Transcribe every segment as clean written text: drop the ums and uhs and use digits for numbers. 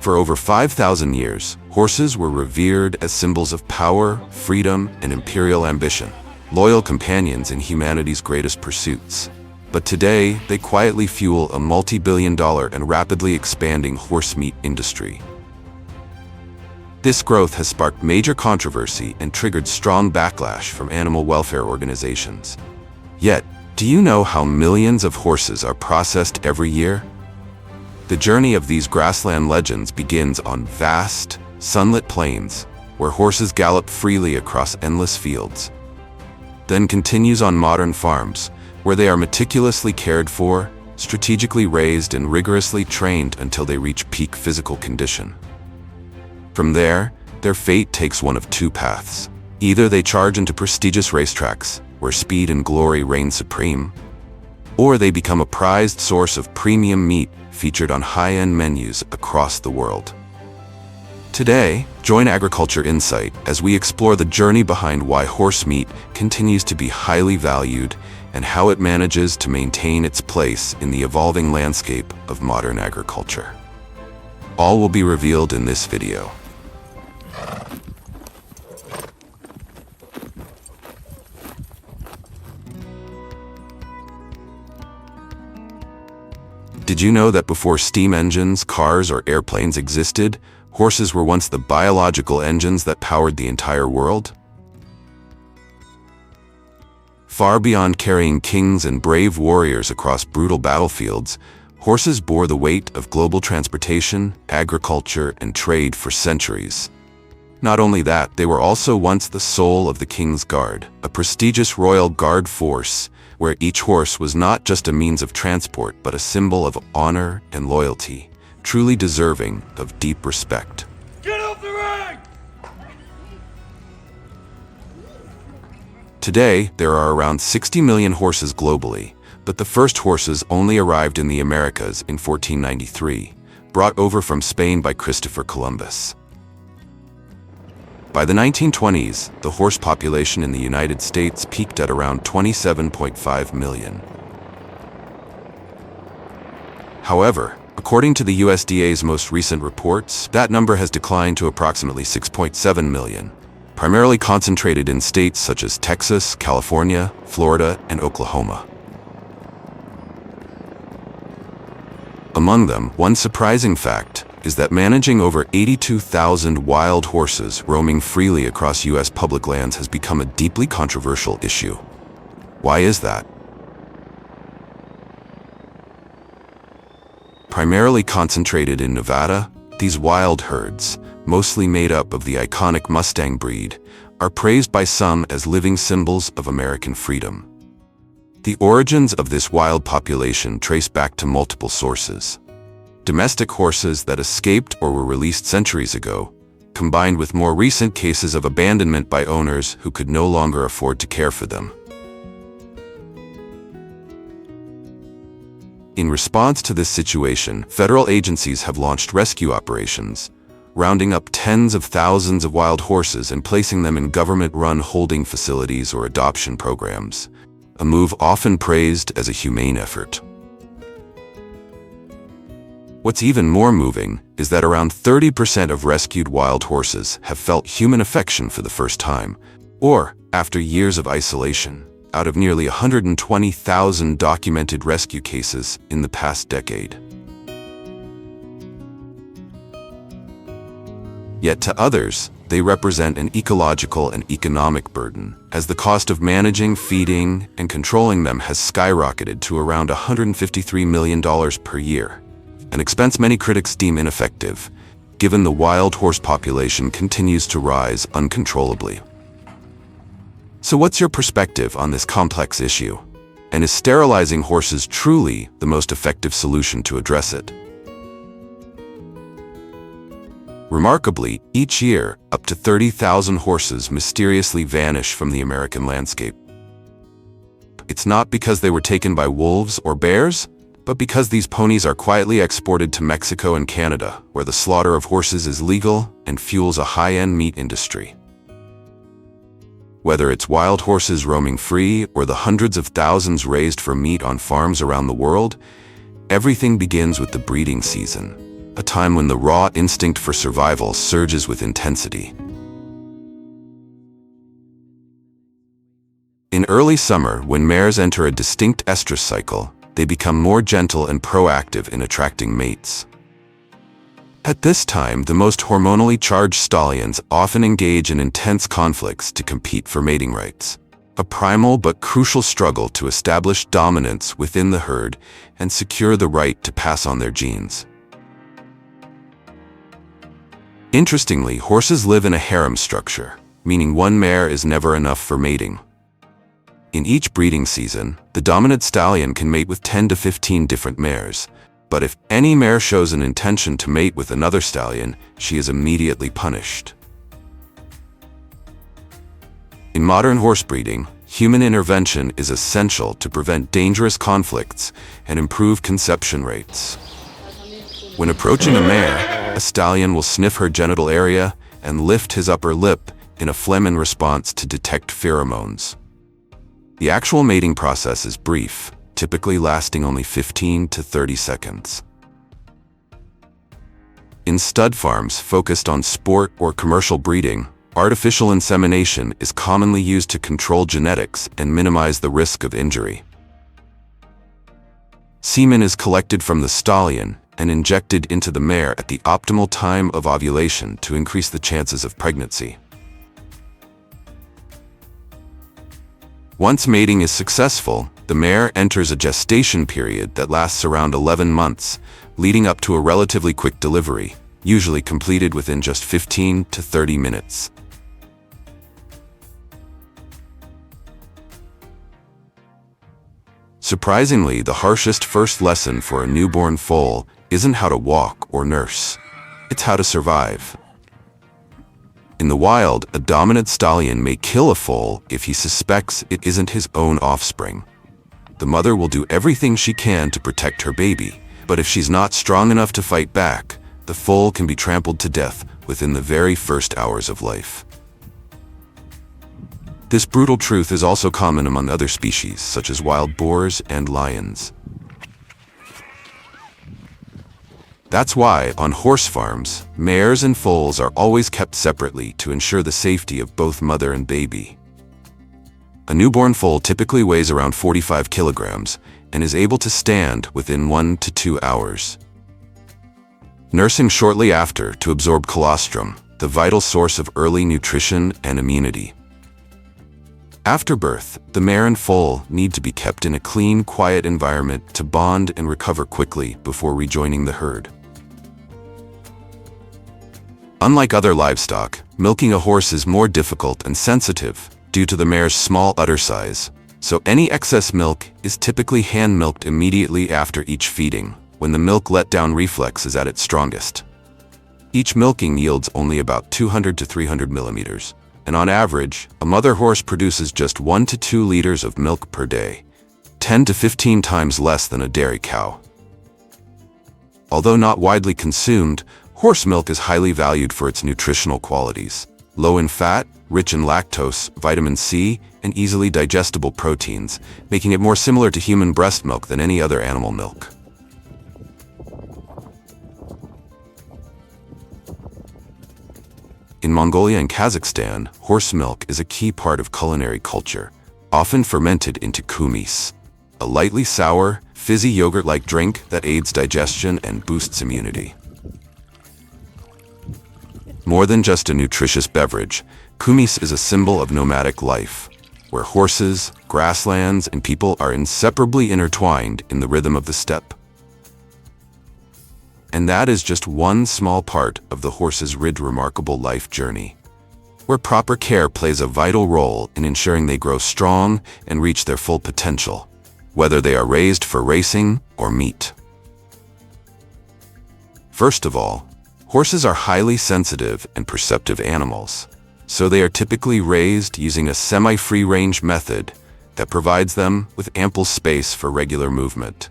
For over 5,000 years, horses were revered as symbols of power, freedom, and imperial ambition, loyal companions in humanity's greatest pursuits. But today, they quietly fuel a multi-billion-dollar and rapidly expanding horse meat industry. This growth has sparked major controversy and triggered strong backlash from animal welfare organizations. Yet, do you know how millions of horses are processed every year? The journey of these grassland legends begins on vast, sunlit plains, where horses gallop freely across endless fields. Then continues on modern farms, where they are meticulously cared for, strategically raised, and rigorously trained until they reach peak physical condition. From there, their fate takes one of two paths. Either they charge into prestigious racetracks, where speed and glory reign supreme, or they become a prized source of premium meat featured on high-end menus across the world. Today, join Agriculture Insight as we explore the journey behind why horse meat continues to be highly valued and how it manages to maintain its place in the evolving landscape of modern agriculture. All will be revealed in this video. Did you know that before steam engines, cars, or airplanes existed, horses were once the biological engines that powered the entire world? Far beyond carrying kings and brave warriors across brutal battlefields, horses bore the weight of global transportation, agriculture, and trade for centuries. Not only that, they were also once the soul of the King's Guard, a prestigious royal guard force where each horse was not just a means of transport but a symbol of honor and loyalty, truly deserving of deep respect. Get off the ring! Today, there are around 60 million horses globally, but the first horses only arrived in the Americas in 1493, brought over from Spain by Christopher Columbus. By the 1920s, the horse population in the United States peaked at around 27.5 million. However, according to the USDA's most recent reports, that number has declined to approximately 6.7 million, primarily concentrated in states such as Texas, California, Florida, and Oklahoma. Among them, one surprising fact is that managing over 82,000 wild horses roaming freely across U.S. public lands has become a deeply controversial issue. Why is that? Primarily concentrated in Nevada, these wild herds, mostly made up of the iconic Mustang breed, are praised by some as living symbols of American freedom. The origins of this wild population trace back to multiple sources. Domestic horses that escaped or were released centuries ago, combined with more recent cases of abandonment by owners who could no longer afford to care for them. In response to this situation, federal agencies have launched rescue operations, rounding up tens of thousands of wild horses and placing them in government-run holding facilities or adoption programs, a move often praised as a humane effort. What's even more moving is that around 30% of rescued wild horses have felt human affection for the first time, or after years of isolation, out of nearly 120,000 documented rescue cases in the past decade. Yet to others, they represent an ecological and economic burden, as the cost of managing, feeding, and controlling them has skyrocketed to around $153 million per year. An expense many critics deem ineffective, given the wild horse population continues to rise uncontrollably. So what's your perspective on this complex issue? And is sterilizing horses truly the most effective solution to address it? Remarkably, each year, up to 30,000 horses mysteriously vanish from the American landscape. It's not because they were taken by wolves or bears, but because these ponies are quietly exported to Mexico and Canada, where the slaughter of horses is legal and fuels a high-end meat industry. Whether it's wild horses roaming free or the hundreds of thousands raised for meat on farms around the world, everything begins with the breeding season. a time when the raw instinct for survival surges with intensity. In early summer, when mares enter a distinct estrus cycle, they become more gentle and proactive in attracting mates. At this time, the most hormonally charged stallions often engage in intense conflicts to compete for mating rights, a primal but crucial struggle to establish dominance within the herd and secure the right to pass on their genes. Interestingly, horses live in a harem structure, meaning one mare is never enough for mating. In each breeding season, the dominant stallion can mate with 10 to 15 different mares, but if any mare shows an intention to mate with another stallion, she is immediately punished. In modern horse breeding, human intervention is essential to prevent dangerous conflicts and improve conception rates. When approaching a mare, a stallion will sniff her genital area and lift his upper lip in a phlegm response to detect pheromones. The actual mating process is brief, typically lasting only 15 to 30 seconds. In stud farms focused on sport or commercial breeding, artificial insemination is commonly used to control genetics and minimize the risk of injury. Semen is collected from the stallion and injected into the mare at the optimal time of ovulation to increase the chances of pregnancy. Once mating is successful, the mare enters a gestation period that lasts around 11 months, leading up to a relatively quick delivery, usually completed within just 15 to 30 minutes. Surprisingly, the harshest first lesson for a newborn foal isn't how to walk or nurse. It's how to survive. In the wild, a dominant stallion may kill a foal if he suspects it isn't his own offspring. The mother will do everything she can to protect her baby, but if she's not strong enough to fight back, the foal can be trampled to death within the very first hours of life. This brutal truth is also common among other species, such as wild boars and lions. That's why, on horse farms, mares and foals are always kept separately to ensure the safety of both mother and baby. A newborn foal typically weighs around 45 kilograms and is able to stand within 1 to 2 hours. Nursing shortly after to absorb colostrum, the vital source of early nutrition and immunity. After birth, the mare and foal need to be kept in a clean, quiet environment to bond and recover quickly before rejoining the herd. Unlike other livestock, milking a horse is more difficult and sensitive due to the mare's small udder size, so any excess milk is typically hand-milked immediately after each feeding, when the milk letdown reflex is at its strongest. Each milking yields only about 200 to 300 millimeters, and on average, a mother horse produces just 1 to 2 liters of milk per day, 10 to 15 times less than a dairy cow. Although not widely consumed, horse milk is highly valued for its nutritional qualities: low in fat, rich in lactose, vitamin C, and easily digestible proteins, making it more similar to human breast milk than any other animal milk. In Mongolia and Kazakhstan, horse milk is a key part of culinary culture, often fermented into kumis, a lightly sour, fizzy yogurt-like drink that aids digestion and boosts immunity. More than just a nutritious beverage, kumis is a symbol of nomadic life, where horses, grasslands, and people are inseparably intertwined in the rhythm of the steppe. And that is just one small part of the horse's remarkable life journey, where proper care plays a vital role in ensuring they grow strong and reach their full potential, whether they are raised for racing or meat. First of all, horses are highly sensitive and perceptive animals, so they are typically raised using a semi-free-range method that provides them with ample space for regular movement.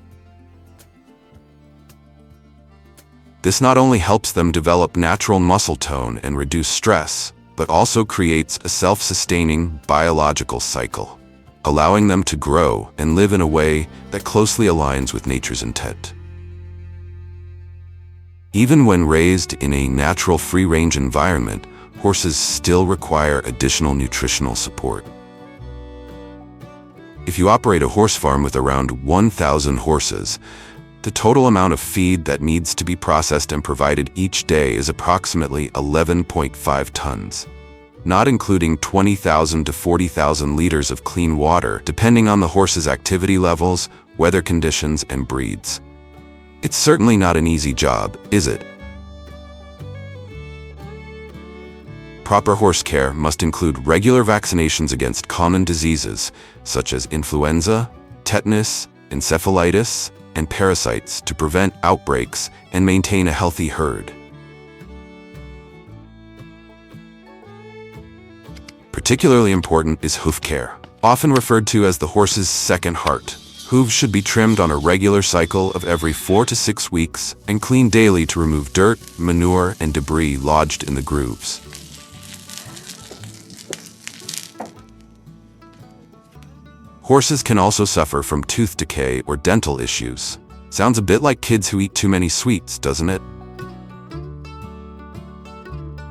This not only helps them develop natural muscle tone and reduce stress, but also creates a self-sustaining biological cycle, allowing them to grow and live in a way that closely aligns with nature's intent. Even when raised in a natural free-range environment, horses still require additional nutritional support. If you operate a horse farm with around 1,000 horses, the total amount of feed that needs to be processed and provided each day is approximately 11.5 tons, not including 20,000 to 40,000 liters of clean water, depending on the horse's activity levels, weather conditions, and breeds. It's certainly not an easy job, is it? Proper horse care must include regular vaccinations against common diseases, such as influenza, tetanus, encephalitis, and parasites to prevent outbreaks and maintain a healthy herd. Particularly important is hoof care, often referred to as the horse's second heart. Hooves should be trimmed on a regular cycle of every 4 to 6 weeks and cleaned daily to remove dirt, manure, and debris lodged in the grooves. Horses can also suffer from tooth decay or dental issues. Sounds a bit like kids who eat too many sweets, doesn't it?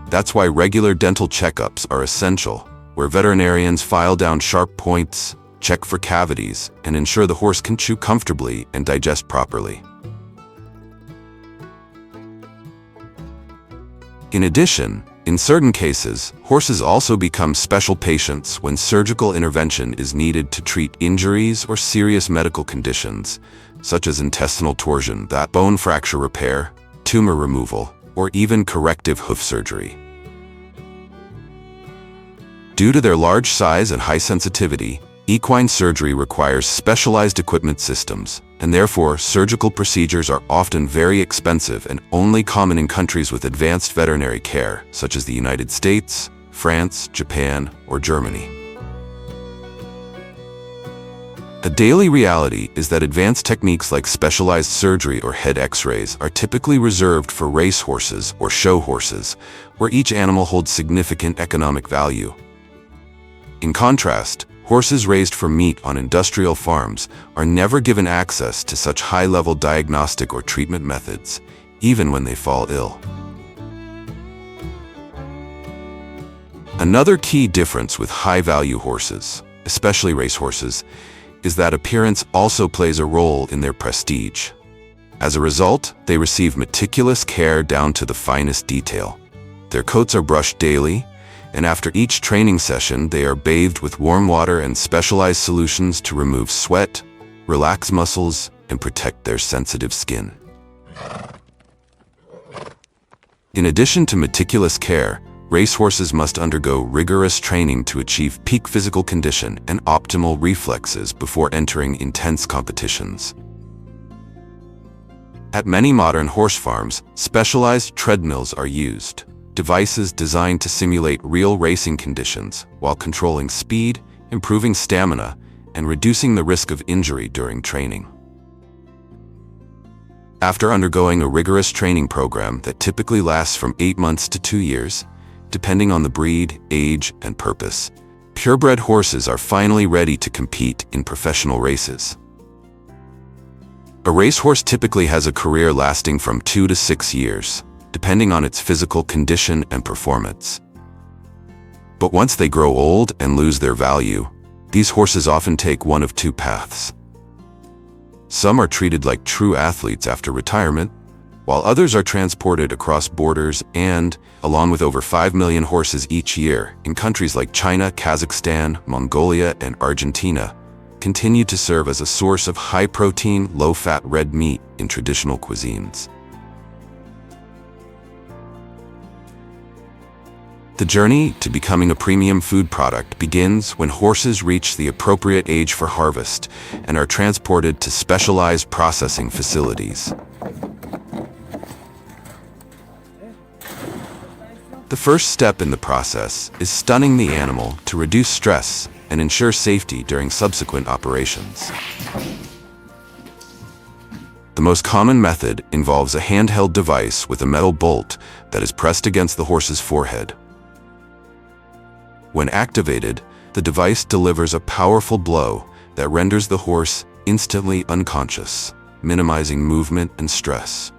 That's why regular dental checkups are essential, where veterinarians file down sharp points, check for cavities, and ensure the horse can chew comfortably and digest properly. In addition, in certain cases, horses also become special patients when surgical intervention is needed to treat injuries or serious medical conditions, such as intestinal torsion, bone fracture repair, tumor removal, or even corrective hoof surgery. Due to their large size and high sensitivity, equine surgery requires specialized equipment systems, and therefore surgical procedures are often very expensive and only common in countries with advanced veterinary care, such as the United States, France, Japan, or Germany. A daily reality is that advanced techniques like specialized surgery or head X-rays are typically reserved for race horses or show horses, where each animal holds significant economic value. In contrast, horses raised for meat on industrial farms are never given access to such high-level diagnostic or treatment methods, even when they fall ill. Another key difference with high-value horses, especially racehorses, is that appearance also plays a role in their prestige. As a result, they receive meticulous care down to the finest detail. Their coats are brushed daily, and after each training session, they are bathed with warm water and specialized solutions to remove sweat, relax muscles, and protect their sensitive skin. In addition to meticulous care, racehorses must undergo rigorous training to achieve peak physical condition and optimal reflexes before entering intense competitions. At many modern horse farms, specialized treadmills are used. Devices designed to simulate real racing conditions while controlling speed, improving stamina, and reducing the risk of injury during training. After undergoing a rigorous training program that typically lasts from 8 months to 2 years, depending on the breed, age, and purpose, purebred horses are finally ready to compete in professional races. A racehorse typically has a career lasting from 2 to 6 years, depending on its physical condition and performance. But once they grow old and lose their value, these horses often take one of two paths. Some are treated like true athletes after retirement, while others are transported across borders and, along with over 5 million horses each year in countries like China, Kazakhstan, Mongolia, and Argentina, continue to serve as a source of high-protein, low-fat red meat in traditional cuisines. The journey to becoming a premium food product begins when horses reach the appropriate age for harvest and are transported to specialized processing facilities. The first step in the process is stunning the animal to reduce stress and ensure safety during subsequent operations. The most common method involves a handheld device with a metal bolt that is pressed against the horse's forehead. When activated, the device delivers a powerful blow that renders the horse instantly unconscious, minimizing movement and stress.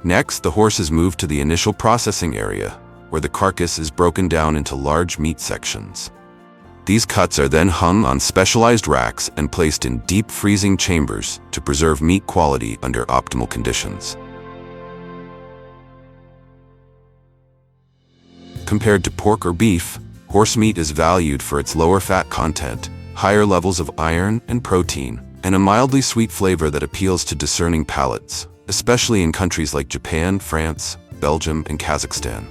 Next, the horse is moved to the initial processing area, where the carcass is broken down into large meat sections. These cuts are then hung on specialized racks and placed in deep freezing chambers to preserve meat quality under optimal conditions. Compared to pork or beef, horse meat is valued for its lower fat content, higher levels of iron and protein, and a mildly sweet flavor that appeals to discerning palates, especially in countries like Japan, France, Belgium, and Kazakhstan.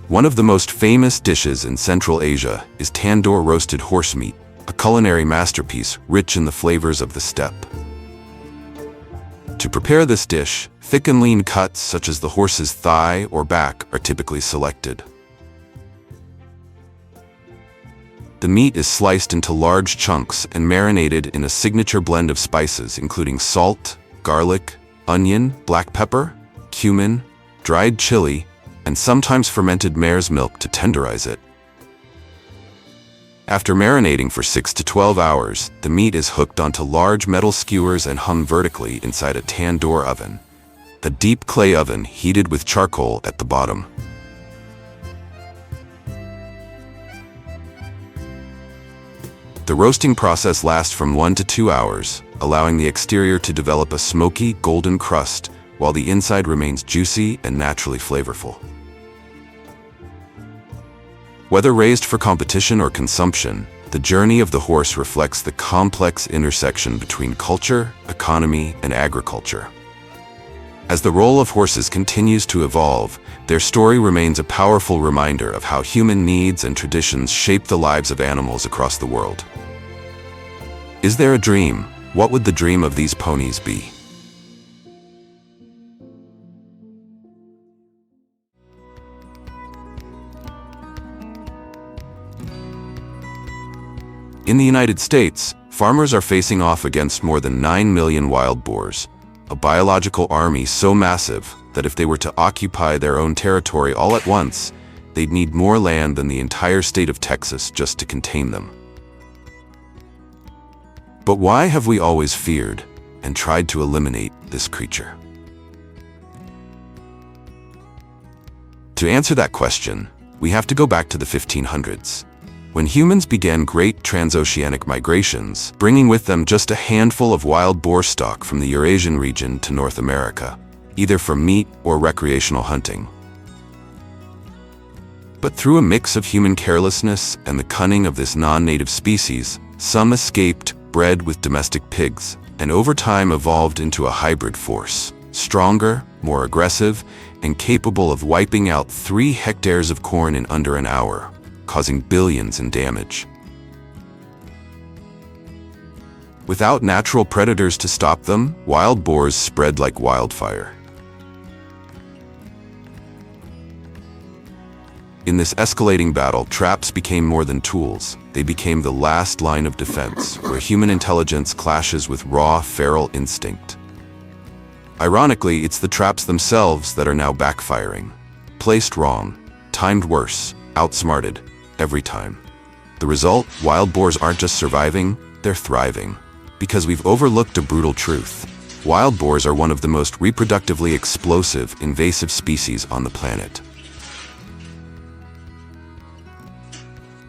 One of the most famous dishes in Central Asia is tandoor roasted horse meat, a culinary masterpiece rich in the flavors of the steppe. To prepare this dish, thick and lean cuts such as the horse's thigh or back are typically selected. The meat is sliced into large chunks and marinated in a signature blend of spices including salt, garlic, onion, black pepper, cumin, dried chili, and sometimes fermented mare's milk to tenderize it. After marinating for 6 to 12 hours, the meat is hooked onto large metal skewers and hung vertically inside a tandoor oven, a deep clay oven heated with charcoal at the bottom. The roasting process lasts from 1 to 2 hours, allowing the exterior to develop a smoky, golden crust, while the inside remains juicy and naturally flavorful. Whether raised for competition or consumption, the journey of the horse reflects the complex intersection between culture, economy, and agriculture. As the role of horses continues to evolve, their story remains a powerful reminder of how human needs and traditions shape the lives of animals across the world. Is there a dream? What would the dream of these ponies be? In the United States, farmers are facing off against more than 9 million wild boars, a biological army so massive that if they were to occupy their own territory all at once, they'd need more land than the entire state of Texas just to contain them. But why have we always feared and tried to eliminate this creature? To answer that question, we have to go back to the 1500s. When humans began great transoceanic migrations, bringing with them just a handful of wild boar stock from the Eurasian region to North America, either for meat or recreational hunting. But through a mix of human carelessness and the cunning of this non-native species, some escaped, bred with domestic pigs, and over time evolved into a hybrid force, stronger, more aggressive, and capable of wiping out 3 hectares of corn in under an hour, causing billions in damage. Without natural predators to stop them, wild boars spread like wildfire. In this escalating battle, traps became more than tools. They became the last line of defense, where human intelligence clashes with raw, feral instinct. Ironically, it's the traps themselves that are now backfiring. Placed wrong, timed worse, outsmarted, every time. The result? Wild boars aren't just surviving, they're thriving. Because we've overlooked a brutal truth. Wild boars are one of the most reproductively explosive, invasive species on the planet.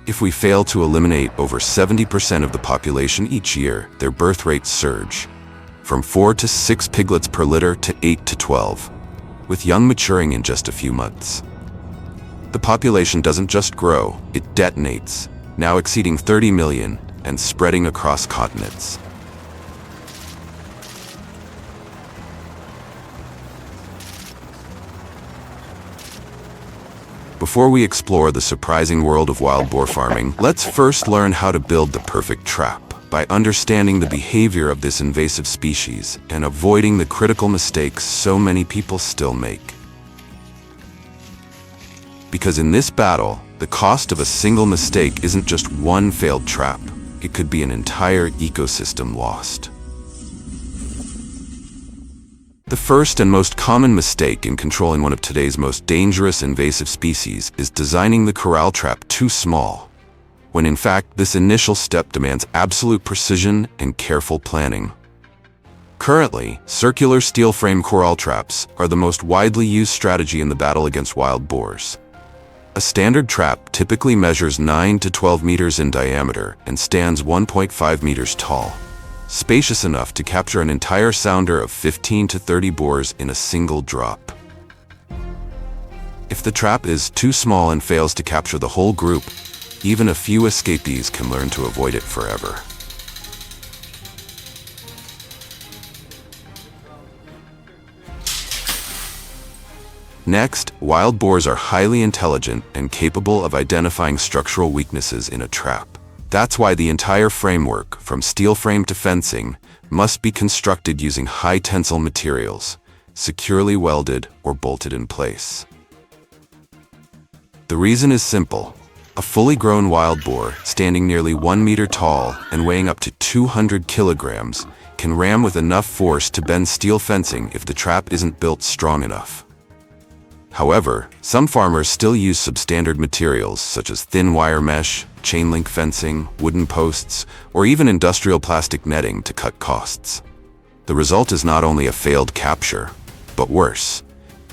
If we fail to eliminate over 70% of the population each year, their birth rates surge. From 4 to 6 piglets per litter to 8 to 12, with young maturing in just a few months. The population doesn't just grow, it detonates, now exceeding 30 million and spreading across continents. Before we explore the surprising world of wild boar farming, let's first learn how to build the perfect trap by understanding the behavior of this invasive species and avoiding the critical mistakes so many people still make. Because in this battle, the cost of a single mistake isn't just one failed trap. It could be an entire ecosystem lost. The first and most common mistake in controlling one of today's most dangerous invasive species is designing the corral trap too small, when in fact this initial step demands absolute precision and careful planning. Currently, circular steel frame corral traps are the most widely used strategy in the battle against wild boars. A standard trap typically measures 9 to 12 meters in diameter and stands 1.5 meters tall, spacious enough to capture an entire sounder of 15 to 30 boars in a single drop. If the trap is too small and fails to capture the whole group, even a few escapees can learn to avoid it forever. Next, wild boars are highly intelligent and capable of identifying structural weaknesses in a trap. That's why the entire framework, from steel frame to fencing, must be constructed using high tensile materials, securely welded or bolted in place. The reason is simple. A fully grown wild boar, standing nearly 1 meter tall and weighing up to 200 kilograms, can ram with enough force to bend steel fencing if the trap isn't built strong enough. However, some farmers still use substandard materials such as thin wire mesh, chain link fencing, wooden posts, or even industrial plastic netting to cut costs. The result is not only a failed capture, but worse.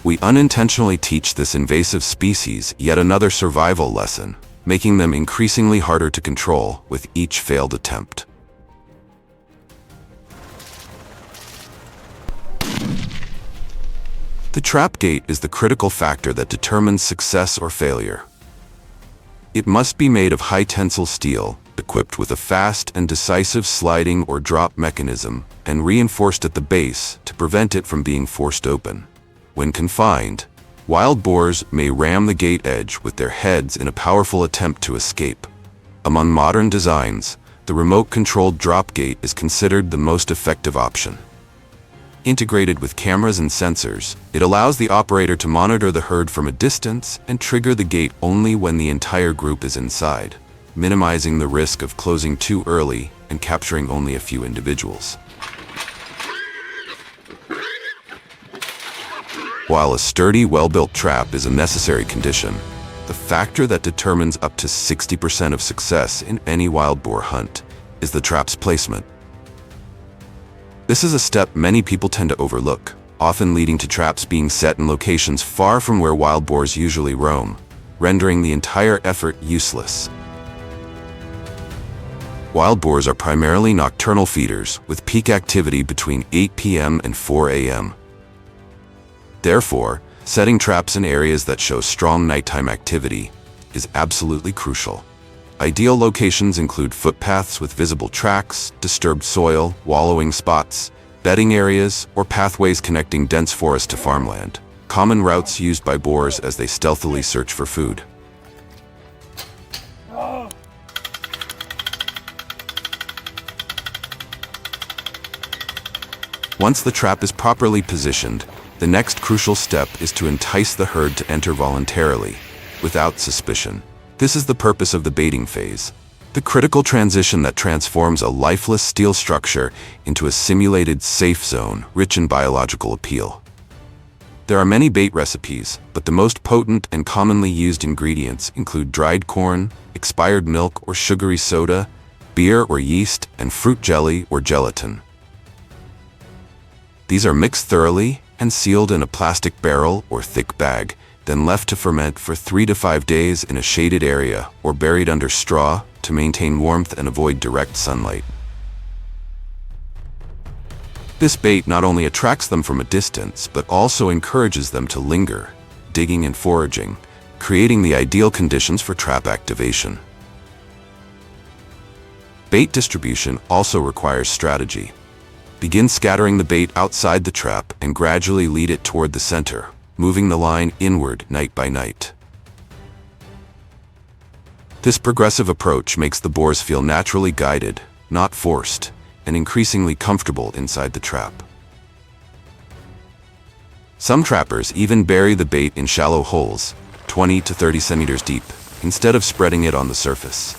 We unintentionally teach this invasive species yet another survival lesson, making them increasingly harder to control with each failed attempt. The trap gate is the critical factor that determines success or failure. It must be made of high tensile steel, equipped with a fast and decisive sliding or drop mechanism, and reinforced at the base to prevent it from being forced open. When confined, wild boars may ram the gate edge with their heads in a powerful attempt to escape. Among modern designs, the remote-controlled drop gate is considered the most effective option. Integrated with cameras and sensors, it allows the operator to monitor the herd from a distance and trigger the gate only when the entire group is inside, minimizing the risk of closing too early and capturing only a few individuals. While a sturdy, well-built trap is a necessary condition, the factor that determines up to 60% of success in any wild boar hunt is the trap's placement. This is a step many people tend to overlook, often leading to traps being set in locations far from where wild boars usually roam, rendering the entire effort useless. Wild boars are primarily nocturnal feeders, with peak activity between 8 p.m. and 4 a.m. Therefore, setting traps in areas that show strong nighttime activity is absolutely crucial. Ideal locations include footpaths with visible tracks, disturbed soil, wallowing spots, bedding areas, or pathways connecting dense forest to farmland, common routes used by boars as they stealthily search for food. Once the trap is properly positioned, the next crucial step is to entice the herd to enter voluntarily, without suspicion. This is the purpose of the baiting phase, the critical transition that transforms a lifeless steel structure into a simulated safe zone rich in biological appeal. There are many bait recipes, but the most potent and commonly used ingredients include dried corn, expired milk or sugary soda, beer or yeast, and fruit jelly or gelatin. These are mixed thoroughly and sealed in a plastic barrel or thick bag, then left to ferment for 3 to 5 days in a shaded area or buried under straw to maintain warmth and avoid direct sunlight. This bait not only attracts them from a distance, but also encourages them to linger, digging and foraging, creating the ideal conditions for trap activation. Bait distribution also requires strategy. Begin scattering the bait outside the trap and gradually lead it toward the center, moving the line inward night by night. This progressive approach makes the boars feel naturally guided, not forced, and increasingly comfortable inside the trap. Some trappers even bury the bait in shallow holes, 20 to 30 centimeters deep, instead of spreading it on the surface.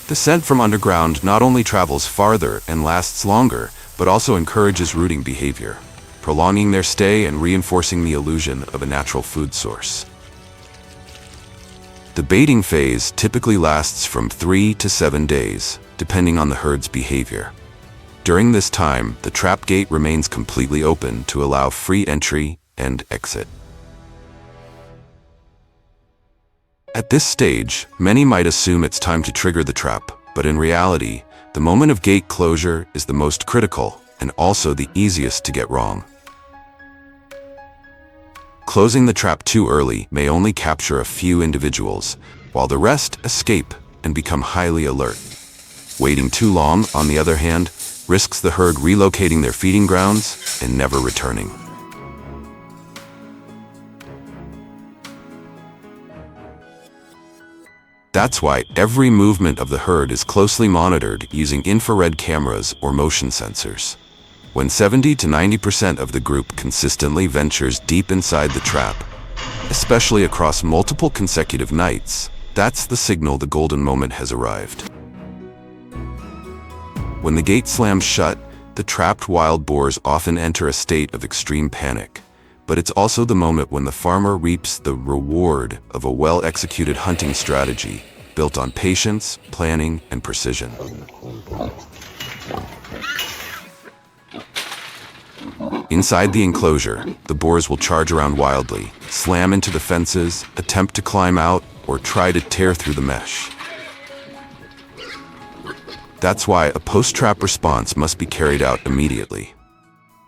The scent from underground not only travels farther and lasts longer, but also encourages rooting behavior, prolonging their stay and reinforcing the illusion of a natural food source. The baiting phase typically lasts from 3 to 7 days, depending on the herd's behavior. During this time, the trap gate remains completely open to allow free entry and exit. At this stage, many might assume it's time to trigger the trap, but in reality, the moment of gate closure is the most critical and also the easiest to get wrong. Closing the trap too early may only capture a few individuals, while the rest escape and become highly alert. Waiting too long, on the other hand, risks the herd relocating their feeding grounds and never returning. That's why every movement of the herd is closely monitored using infrared cameras or motion sensors. When 70 to 90% of the group consistently ventures deep inside the trap, especially across multiple consecutive nights, that's the signal the golden moment has arrived. When the gate slams shut, the trapped wild boars often enter a state of extreme panic. But it's also the moment when the farmer reaps the reward of a well-executed hunting strategy built on patience, planning, and precision. Inside the enclosure, the boars will charge around wildly, slam into the fences, attempt to climb out, or try to tear through the mesh. That's why a post-trap response must be carried out immediately.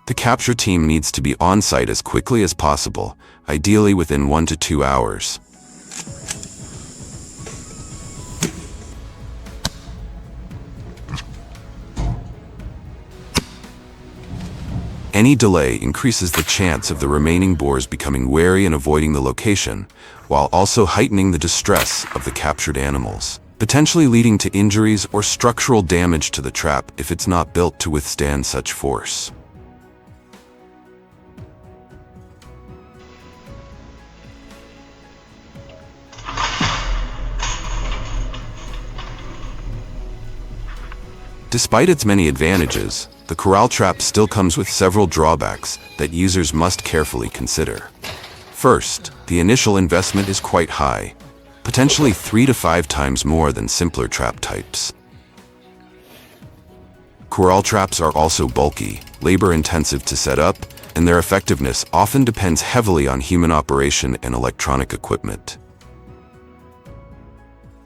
The capture team needs to be on site as quickly as possible, ideally within 1 to 2 hours. Any delay increases the chance of the remaining boars becoming wary and avoiding the location, while also heightening the distress of the captured animals, potentially leading to injuries or structural damage to the trap if it's not built to withstand such force. Despite its many advantages, the corral trap still comes with several drawbacks that users must carefully consider. First, the initial investment is quite high, potentially 3 to 5 times more than simpler trap types. Corral traps are also bulky, labor-intensive to set up, and their effectiveness often depends heavily on human operation and electronic equipment.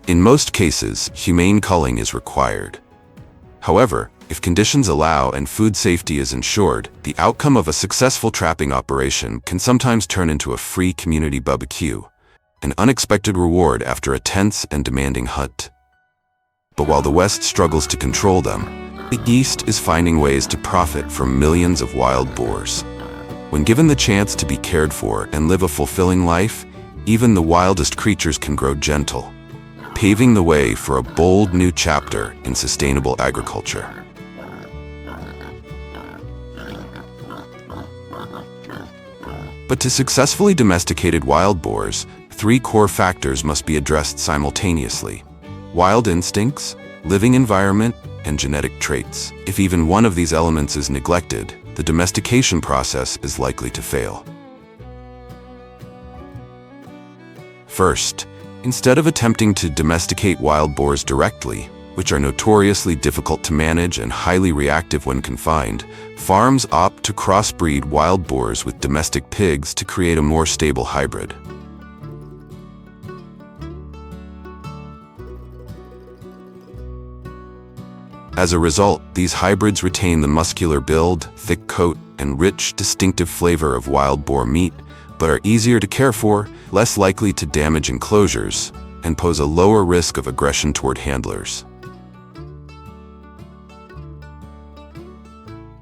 In most cases, humane culling is required. However, if conditions allow and food safety is ensured, the outcome of a successful trapping operation can sometimes turn into a free community barbecue, an unexpected reward after a tense and demanding hunt. But while the West struggles to control them, the East is finding ways to profit from millions of wild boars. When given the chance to be cared for and live a fulfilling life, even the wildest creatures can grow gentle, paving the way for a bold new chapter in sustainable agriculture. But to successfully domesticated wild boars, 3 core factors must be addressed simultaneously: wild instincts, living environment, and genetic traits. If even one of these elements is neglected, the domestication process is likely to fail. First, instead of attempting to domesticate wild boars directly, which are notoriously difficult to manage and highly reactive when confined, farms opt to crossbreed wild boars with domestic pigs to create a more stable hybrid. As a result, these hybrids retain the muscular build, thick coat, and rich, distinctive flavor of wild boar meat, but are easier to care for, less likely to damage enclosures, and pose a lower risk of aggression toward handlers.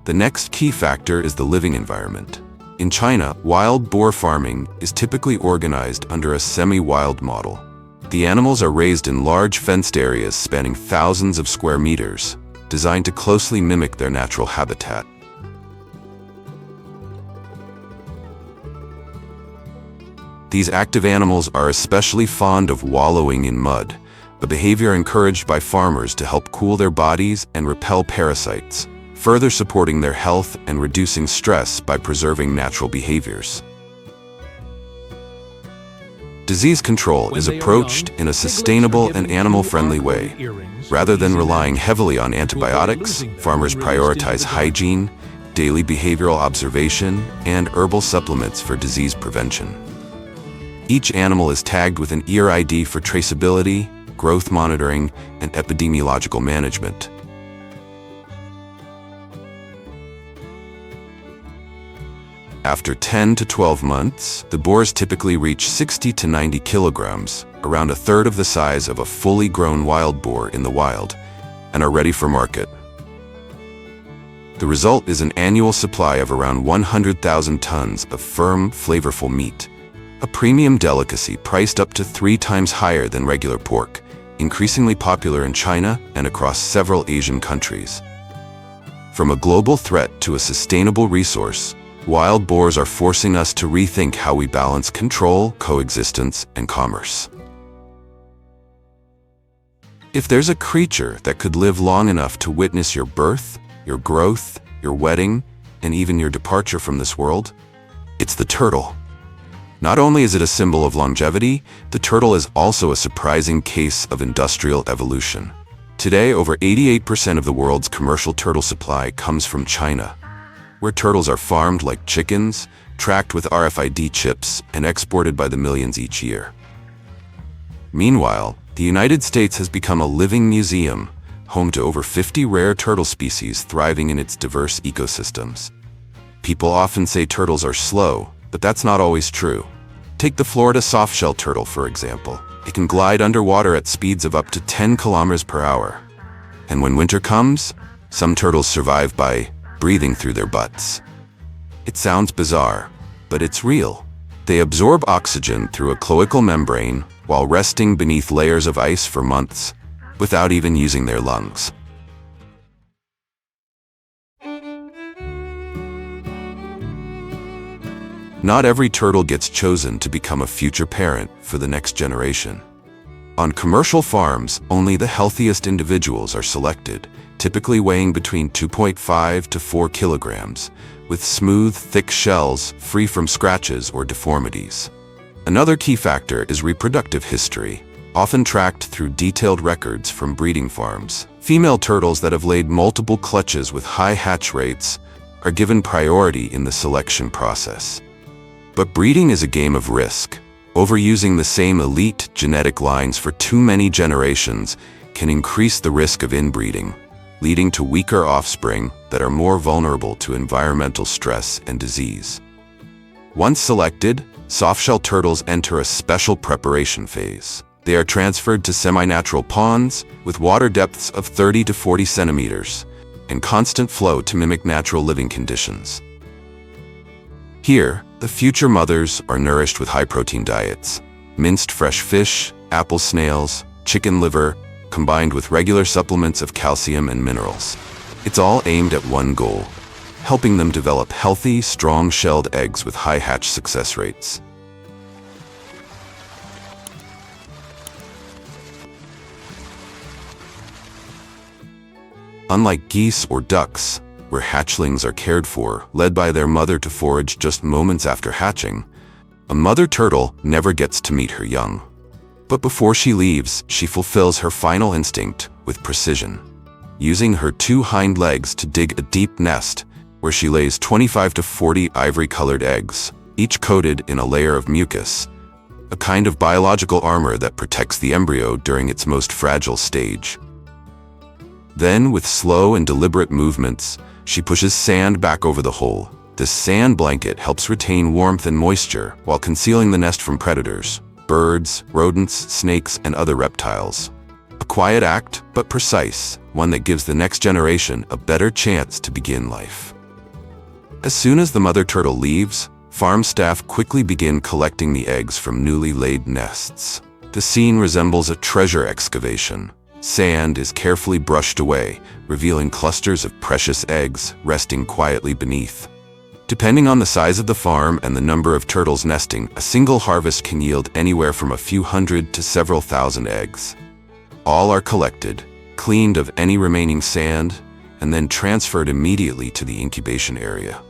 The next key factor is the living environment. In China, wild boar farming is typically organized under a semi-wild model. The animals are raised in large fenced areas spanning thousands of square meters, designed to closely mimic their natural habitat. These active animals are especially fond of wallowing in mud, a behavior encouraged by farmers to help cool their bodies and repel parasites, further supporting their health and reducing stress by preserving natural behaviors. Disease control is approached in a sustainable and animal-friendly way. Rather than relying heavily on antibiotics, farmers prioritize hygiene, daily behavioral observation, and herbal supplements for disease prevention. Each animal is tagged with an ear ID for traceability, growth monitoring, and epidemiological management. After 10 to 12 months, the boars typically reach 60 to 90 kilograms, around a third of the size of a fully grown wild boar in the wild, and are ready for market. The result is an annual supply of around 100,000 tons of firm, flavorful meat, a premium delicacy priced up to 3 times higher than regular pork, increasingly popular in China and across several Asian countries. From a global threat to a sustainable resource, wild boars are forcing us to rethink how we balance control, coexistence, and commerce. If there's a creature that could live long enough to witness your birth, your growth, your wedding, and even your departure from this world, it's the turtle. Not only is it a symbol of longevity, the turtle is also a surprising case of industrial evolution. Today, over 88% of the world's commercial turtle supply comes from China, where turtles are farmed like chickens, tracked with RFID chips, and exported by the millions each year. Meanwhile, the United States has become a living museum, home to over 50 rare turtle species thriving in its diverse ecosystems. People often say turtles are slow, but that's not always true. Take the Florida softshell turtle, for example. It can glide underwater at speeds of up to 10 kilometers per hour. And when winter comes, some turtles survive by breathing through their butts. It sounds bizarre, but it's real. They absorb oxygen through a cloacal membrane while resting beneath layers of ice for months, without even using their lungs. Not every turtle gets chosen to become a future parent for the next generation. On commercial farms, only the healthiest individuals are selected, typically weighing between 2.5 to 4 kilograms, with smooth, thick shells free from scratches or deformities. Another key factor is reproductive history, often tracked through detailed records from breeding farms. Female turtles that have laid multiple clutches with high hatch rates are given priority in the selection process. But breeding is a game of risk. Overusing the same elite genetic lines for too many generations can increase the risk of inbreeding, leading to weaker offspring that are more vulnerable to environmental stress and disease. Once selected, softshell turtles enter a special preparation phase. They are transferred to semi-natural ponds with water depths of 30 to 40 centimeters and constant flow to mimic natural living conditions. Here, the future mothers are nourished with high-protein diets, minced fresh fish, apple snails, chicken liver, combined with regular supplements of calcium and minerals. It's all aimed at one goal: helping them develop healthy, strong-shelled eggs with high hatch success rates. Unlike geese or ducks, where hatchlings are cared for, led by their mother to forage just moments after hatching, a mother turtle never gets to meet her young. But before she leaves, she fulfills her final instinct with precision, using her 2 hind legs to dig a deep nest where she lays 25 to 40 ivory-colored eggs, each coated in a layer of mucus, a kind of biological armor that protects the embryo during its most fragile stage. Then, with slow and deliberate movements, she pushes sand back over the hole. This sand blanket helps retain warmth and moisture while concealing the nest from predators, birds, rodents, snakes, and other reptiles. A quiet act, but precise, one that gives the next generation a better chance to begin life. As soon as the mother turtle leaves, farm staff quickly begin collecting the eggs from newly laid nests. The scene resembles a treasure excavation. Sand is carefully brushed away, revealing clusters of precious eggs resting quietly beneath. Depending on the size of the farm and the number of turtles nesting, a single harvest can yield anywhere from a few hundred to several thousand eggs. All are collected, cleaned of any remaining sand, and then transferred immediately to the incubation area.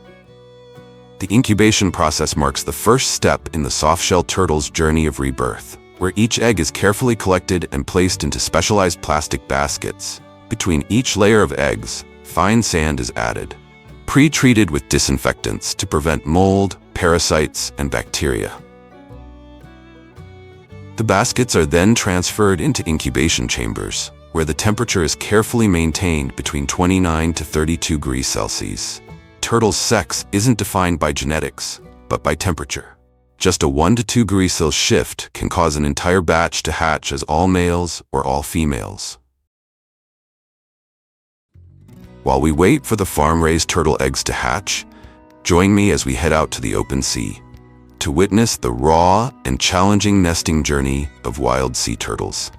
The incubation process marks the first step in the softshell turtle's journey of rebirth, where each egg is carefully collected and placed into specialized plastic baskets. Between each layer of eggs, fine sand is added, pre-treated with disinfectants to prevent mold, parasites, and bacteria. The baskets are then transferred into incubation chambers, where the temperature is carefully maintained between 29 to 32 degrees Celsius. Turtle's sex isn't defined by genetics, but by temperature. Just a 1 to 2 degrees Celsius shift can cause an entire batch to hatch as all males or all females. While we wait for the farm-raised turtle eggs to hatch, join me as we head out to the open sea to witness the raw and challenging nesting journey of wild sea turtles.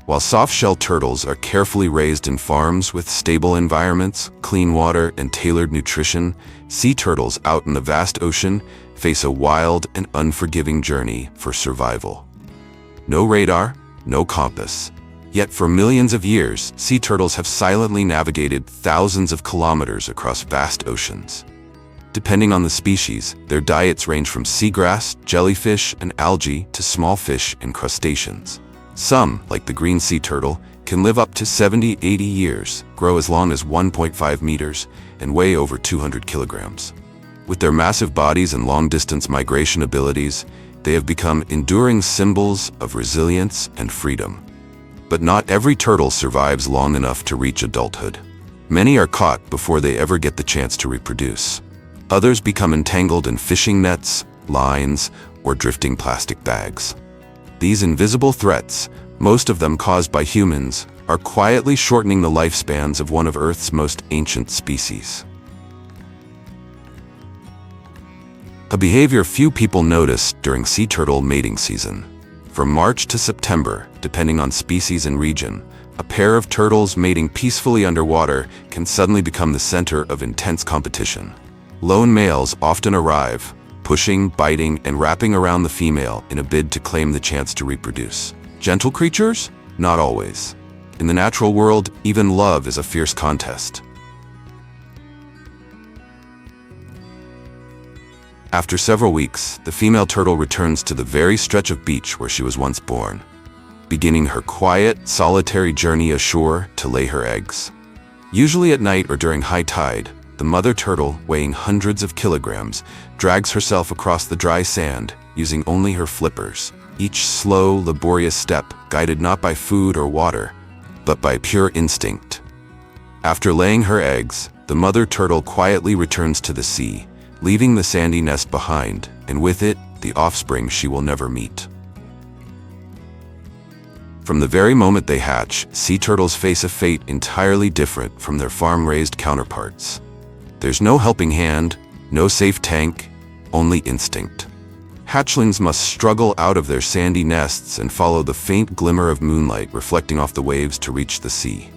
While softshell turtles are carefully raised in farms with stable environments, clean water, and tailored nutrition, sea turtles out in the vast ocean face a wild and unforgiving journey for survival. No radar, no compass. Yet for millions of years, sea turtles have silently navigated thousands of kilometers across vast oceans. Depending on the species, their diets range from seagrass, jellyfish, and algae to small fish and crustaceans. Some, like the green sea turtle, can live up to 70-80 years, grow as long as 1.5 meters, and weigh over 200 kilograms. With their massive bodies and long-distance migration abilities, they have become enduring symbols of resilience and freedom. But not every turtle survives long enough to reach adulthood. Many are caught before they ever get the chance to reproduce. Others become entangled in fishing nets, lines, or drifting plastic bags. These invisible threats, most of them caused by humans, are quietly shortening the lifespans of one of Earth's most ancient species. A behavior few people notice during sea turtle mating season. From March to September, depending on species and region, a pair of turtles mating peacefully underwater can suddenly become the center of intense competition. Lone males often arrive, pushing, biting, and wrapping around the female in a bid to claim the chance to reproduce. Gentle creatures? Not always. In the natural world, even love is a fierce contest. After several weeks, the female turtle returns to the very stretch of beach where she was once born, beginning her quiet, solitary journey ashore to lay her eggs. Usually at night or during high tide, the mother turtle, weighing hundreds of kilograms, drags herself across the dry sand, using only her flippers, each slow, laborious step guided not by food or water, but by pure instinct. After laying her eggs, the mother turtle quietly returns to the sea, leaving the sandy nest behind, and with it, the offspring she will never meet. From the very moment they hatch, sea turtles face a fate entirely different from their farm-raised counterparts. There's no helping hand, no safe tank, only instinct. Hatchlings must struggle out of their sandy nests and follow the faint glimmer of moonlight reflecting off the waves to reach the sea.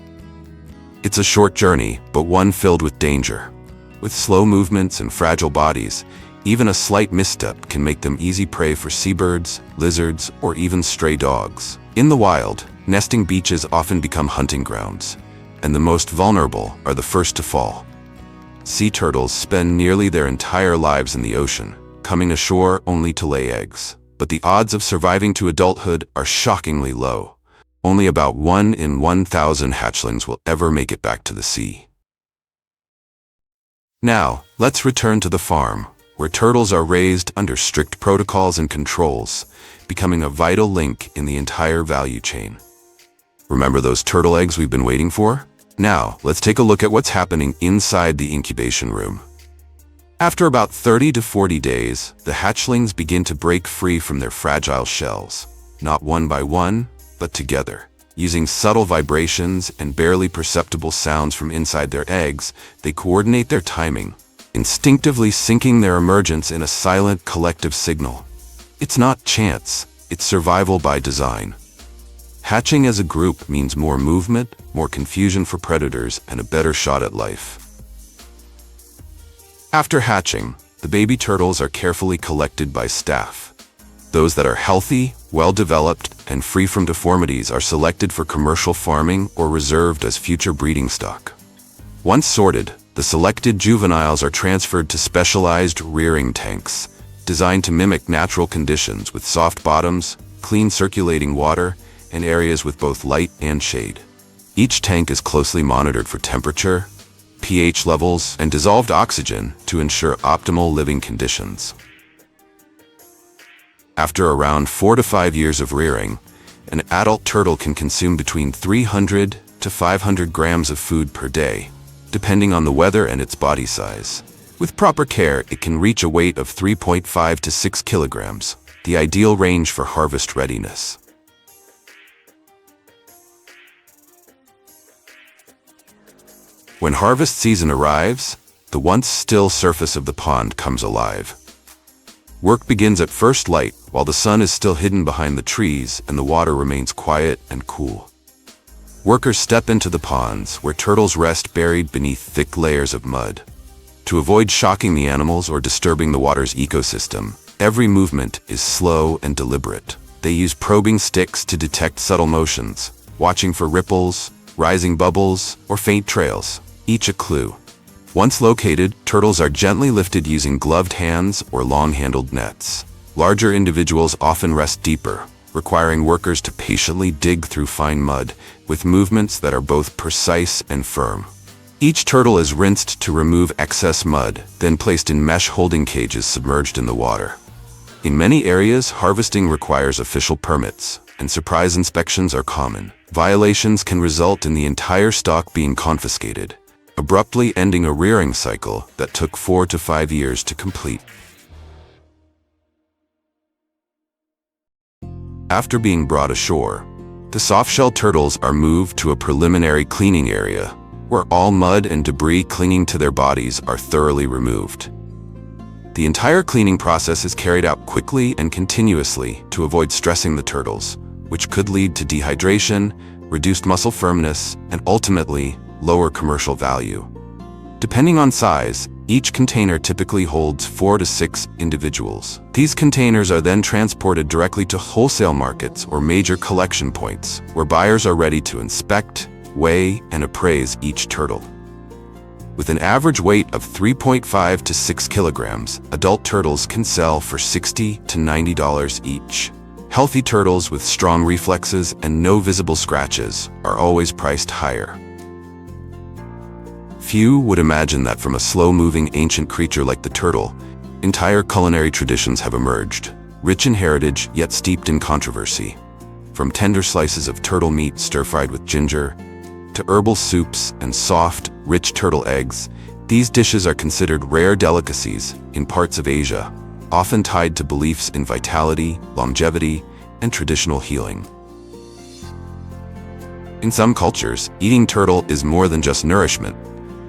It's a short journey, but one filled with danger. With slow movements and fragile bodies, even a slight misstep can make them easy prey for seabirds, lizards, or even stray dogs. In the wild, nesting beaches often become hunting grounds, and the most vulnerable are the first to fall. Sea turtles spend nearly their entire lives in the ocean, coming ashore only to lay eggs. But the odds of surviving to adulthood are shockingly low. Only about 1 in 1,000 hatchlings will ever make it back to the sea. Now, let's return to the farm, where turtles are raised under strict protocols and controls, becoming a vital link in the entire value chain. Remember those turtle eggs we've been waiting for? Now, let's take a look at what's happening inside the incubation room. After about 30 to 40 days, the hatchlings begin to break free from their fragile shells, not one by one, but together. Using subtle vibrations and barely perceptible sounds from inside their eggs, they coordinate their timing, instinctively syncing their emergence in a silent collective signal. It's not chance, it's survival by design. Hatching as a group means more movement, more confusion for predators, and a better shot at life. After hatching, the baby turtles are carefully collected by staff. Those that are healthy, well-developed, and free from deformities are selected for commercial farming or reserved as future breeding stock. Once sorted, The selected juveniles are transferred to specialized rearing tanks, designed to mimic natural conditions with soft bottoms, clean circulating water, and areas with both light and shade. Each tank is closely monitored for temperature, pH levels, and dissolved oxygen to ensure optimal living conditions. After around 4 to 5 years of rearing, an adult turtle can consume between 300 to 500 grams of food per day, depending on the weather and its body size. With proper care, it can reach a weight of 3.5 to 6 kilograms, the ideal range for harvest readiness. When harvest season arrives, the once still surface of the pond comes alive. Work begins at first light, while the sun is still hidden behind the trees and the water remains quiet and cool. Workers step into the ponds, where turtles rest buried beneath thick layers of mud. To avoid shocking the animals or disturbing the water's ecosystem, every movement is slow and deliberate. They use probing sticks to detect subtle motions, watching for ripples, rising bubbles, or faint trails, each a clue. Once located, turtles are gently lifted using gloved hands or long-handled nets. Larger individuals often rest deeper, requiring workers to patiently dig through fine mud, with movements that are both precise and firm. Each turtle is rinsed to remove excess mud, then placed in mesh holding cages submerged in the water. In many areas, harvesting requires official permits, and surprise inspections are common. Violations can result in the entire stock being confiscated, abruptly ending a rearing cycle that took 4 to 5 years to complete. After being brought ashore, the softshell turtles are moved to a preliminary cleaning area, where all mud and debris clinging to their bodies are thoroughly removed. The entire cleaning process is carried out quickly and continuously to avoid stressing the turtles, which could lead to dehydration, reduced muscle firmness, and ultimately, lower commercial value. Depending on size, each container typically holds 4 to 6 individuals. These containers are then transported directly to wholesale markets or major collection points, where buyers are ready to inspect, weigh, and appraise each turtle. With an average weight of 3.5 to 6 kilograms, adult turtles can sell for $60 to $90 each. Healthy turtles with strong reflexes and no visible scratches are always priced higher. Few would imagine that from a slow-moving ancient creature like the turtle, entire culinary traditions have emerged, rich in heritage yet steeped in controversy. From tender slices of turtle meat stir-fried with ginger, to herbal soups and soft, rich turtle eggs, these dishes are considered rare delicacies in parts of Asia, often tied to beliefs in vitality, longevity, and traditional healing. In some cultures, eating turtle is more than just nourishment.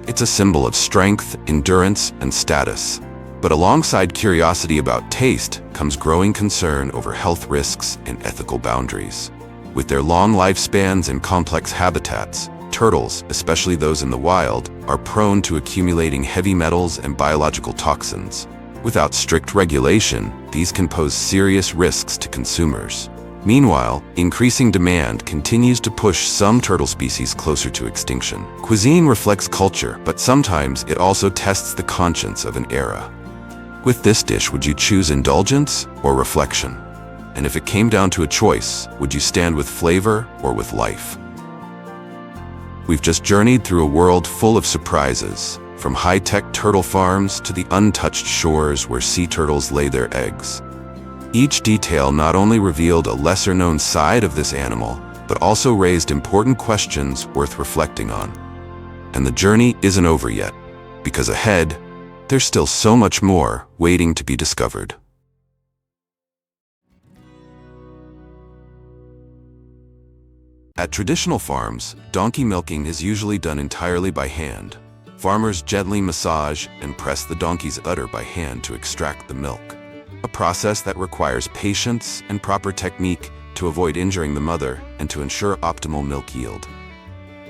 It's a symbol of strength, endurance, and status. But alongside curiosity about taste comes growing concern over health risks and ethical boundaries. With their long lifespans and complex habitats, turtles, especially those in the wild, are prone to accumulating heavy metals and biological toxins. Without strict regulation, these can pose serious risks to consumers. Meanwhile, increasing demand continues to push some turtle species closer to extinction. Cuisine reflects culture, but sometimes it also tests the conscience of an era. With this dish, would you choose indulgence or reflection? And if it came down to a choice, would you stand with flavor or with life? We've just journeyed through a world full of surprises, from high-tech turtle farms to the untouched shores where sea turtles lay their eggs. Each detail not only revealed a lesser-known side of this animal, but also raised important questions worth reflecting on. And the journey isn't over yet, because ahead, there's still so much more waiting to be discovered. At traditional farms, donkey milking is usually done entirely by hand. Farmers gently massage and press the donkey's udder by hand to extract the milk, a process that requires patience and proper technique to avoid injuring the mother and to ensure optimal milk yield.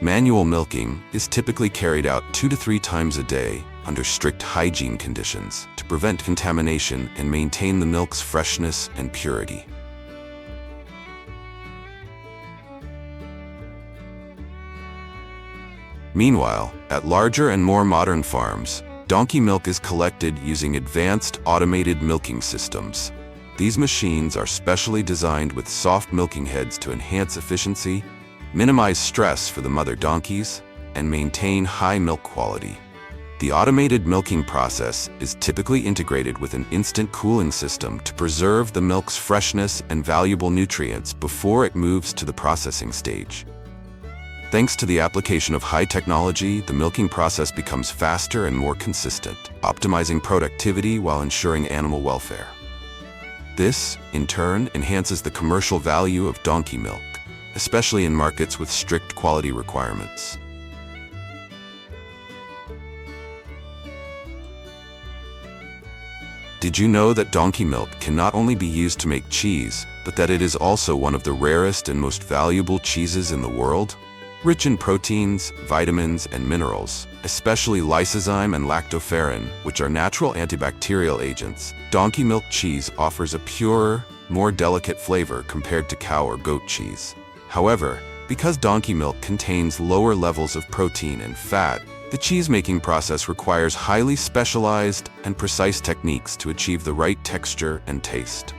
Manual milking is typically carried out 2 to 3 times a day under strict hygiene conditions to prevent contamination and maintain the milk's freshness and purity. Meanwhile, at larger and more modern farms, donkey milk is collected using advanced automated milking systems. These machines are specially designed with soft milking heads to enhance efficiency, minimize stress for the mother donkeys, and maintain high milk quality. The automated milking process is typically integrated with an instant cooling system to preserve the milk's freshness and valuable nutrients before it moves to the processing stage. Thanks to the application of high technology, the milking process becomes faster and more consistent, optimizing productivity while ensuring animal welfare. This, in turn, enhances the commercial value of donkey milk, especially in markets with strict quality requirements. Did you know that donkey milk can not only be used to make cheese, but that it is also one of the rarest and most valuable cheeses in the world? Rich in proteins, vitamins, and minerals, especially lysozyme and lactoferrin, which are natural antibacterial agents, donkey milk cheese offers a purer, more delicate flavor compared to cow or goat cheese. However, because donkey milk contains lower levels of protein and fat, the cheese-making process requires highly specialized and precise techniques to achieve the right texture and taste.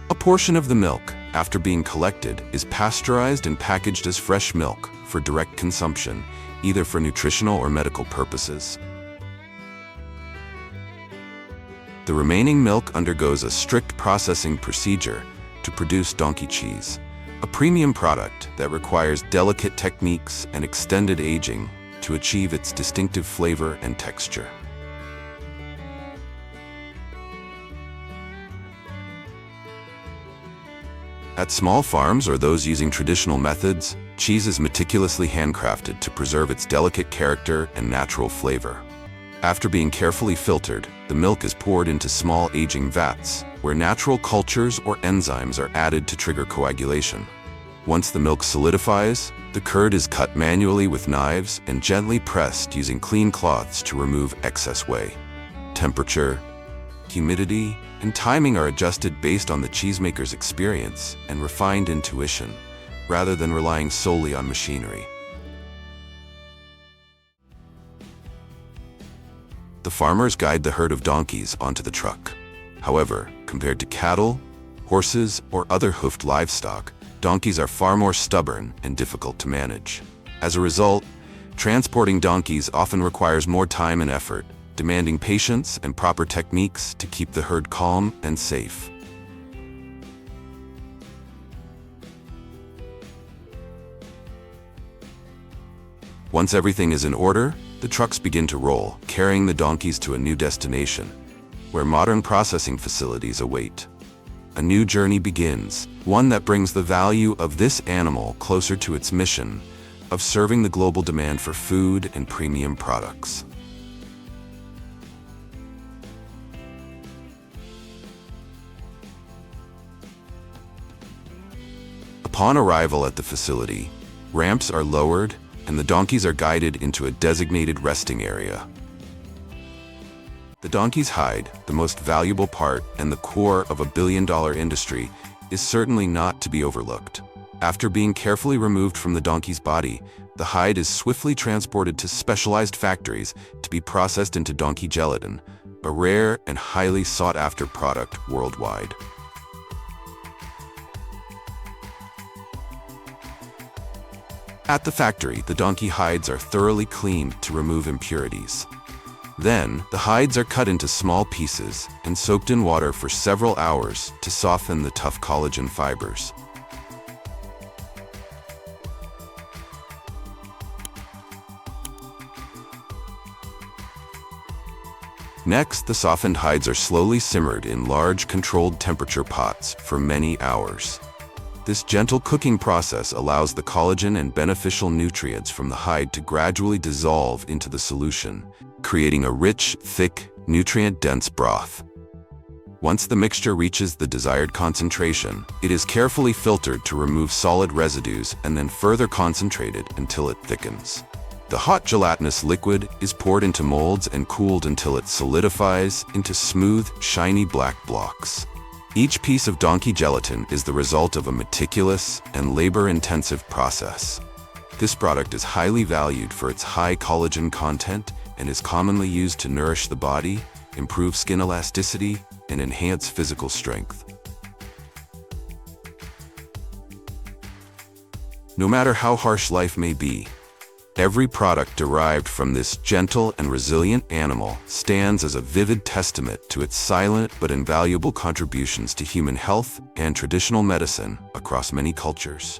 A portion of the milk, after being collected, is pasteurized and packaged as fresh milk for direct consumption, either for nutritional or medical purposes. The remaining milk undergoes a strict processing procedure to produce donkey cheese, a premium product that requires delicate techniques and extended aging to achieve its distinctive flavor and texture. At small farms or those using traditional methods, cheese is meticulously handcrafted to preserve its delicate character and natural flavor. After being carefully filtered, the milk is poured into small aging vats, where natural cultures or enzymes are added to trigger coagulation. Once the milk solidifies, the curd is cut manually with knives and gently pressed using clean cloths to remove excess whey. Temperature, humidity, and timing are adjusted based on the cheesemaker's experience and refined intuition, rather than relying solely on machinery. The farmers guide the herd of donkeys onto the truck. However, compared to cattle, horses, or other hoofed livestock, donkeys are far more stubborn and difficult to manage. As a result, transporting donkeys often requires more time and effort, demanding patience and proper techniques to keep the herd calm and safe. Once everything is in order, the trucks begin to roll, carrying the donkeys to a new destination, where modern processing facilities await. A new journey begins, one that brings the value of this animal closer to its mission of serving the global demand for food and premium products. Upon arrival at the facility, ramps are lowered and the donkeys are guided into a designated resting area. The donkey's hide, the most valuable part and the core of a billion-dollar industry, is certainly not to be overlooked. After being carefully removed from the donkey's body, the hide is swiftly transported to specialized factories to be processed into donkey gelatin, a rare and highly sought-after product worldwide. At the factory, the donkey hides are thoroughly cleaned to remove impurities. Then, the hides are cut into small pieces and soaked in water for several hours to soften the tough collagen fibers. Next, the softened hides are slowly simmered in large controlled temperature pots for many hours. This gentle cooking process allows the collagen and beneficial nutrients from the hide to gradually dissolve into the solution, creating a rich, thick, nutrient-dense broth. Once the mixture reaches the desired concentration, it is carefully filtered to remove solid residues and then further concentrated until it thickens. The hot gelatinous liquid is poured into molds and cooled until it solidifies into smooth, shiny black blocks. Each piece of donkey gelatin is the result of a meticulous and labor-intensive process. This product is highly valued for its high collagen content and is commonly used to nourish the body, improve skin elasticity, and enhance physical strength. No matter how harsh life may be, every product derived from this gentle and resilient animal stands as a vivid testament to its silent but invaluable contributions to human health and traditional medicine across many cultures.